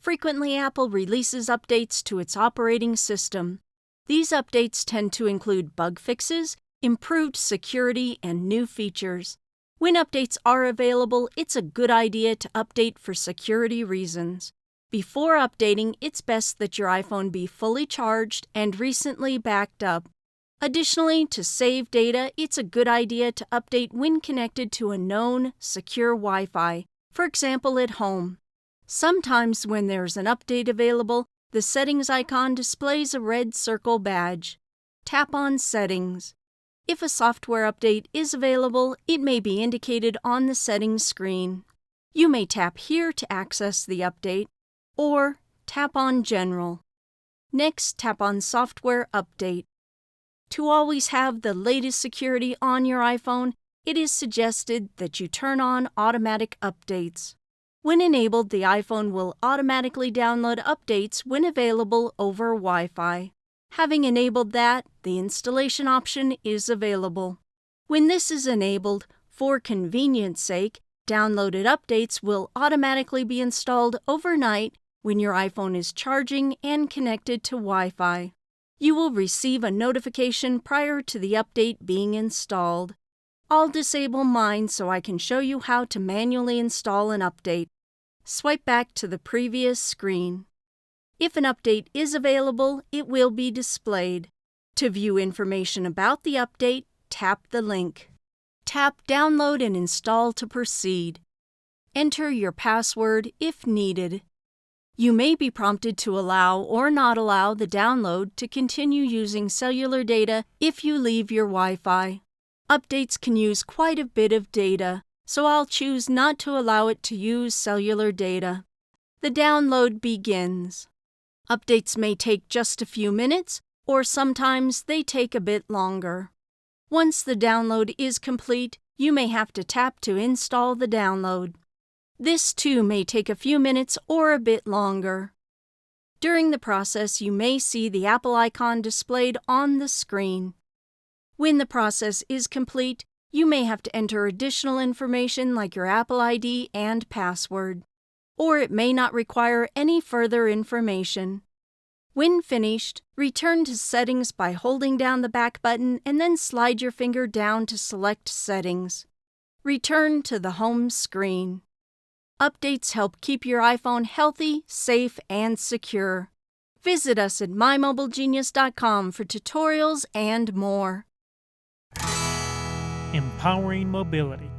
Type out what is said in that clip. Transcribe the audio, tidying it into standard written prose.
Frequently, Apple releases updates to its operating system. These updates tend to include bug fixes, improved security, and new features. When updates are available, it's a good idea to update for security reasons. Before updating, it's best that your iPhone be fully charged and recently backed up. Additionally, to save data, it's a good idea to update when connected to a known, secure Wi-Fi, for example at home. Sometimes when there's an update available, the settings icon displays a red circle badge. Tap on Settings. If a software update is available, it may be indicated on the settings screen. You may tap here to access the update, or tap on General. Next, tap on Software Update. To always have the latest security on your iPhone, it is suggested that you turn on automatic updates. When enabled, the iPhone will automatically download updates when available over Wi-Fi. Having enabled that, the installation option is available. When this is enabled, for convenience sake, downloaded updates will automatically be installed overnight when your iPhone is charging and connected to Wi-Fi. You will receive a notification prior to the update being installed. I'll disable mine so I can show you how to manually install an update. Swipe back to the previous screen. If an update is available, it will be displayed. To view information about the update, tap the link. Tap Download and Install to proceed. Enter your password if needed. You may be prompted to allow or not allow the download to continue using cellular data if you leave your Wi-Fi. Updates can use quite a bit of data, so I'll choose not to allow it to use cellular data. The download begins. Updates may take just a few minutes, or sometimes they take a bit longer. Once the download is complete, you may have to tap to install the download. This too may take a few minutes or a bit longer. During the process, you may see the Apple icon displayed on the screen. When the process is complete, you may have to enter additional information like your Apple ID and password, or it may not require any further information. When finished, return to Settings by holding down the back button and then slide your finger down to select Settings. Return to the home screen. Updates help keep your iPhone healthy, safe, and secure. Visit us at mymobilegenius.com for tutorials and more. Empowering mobility.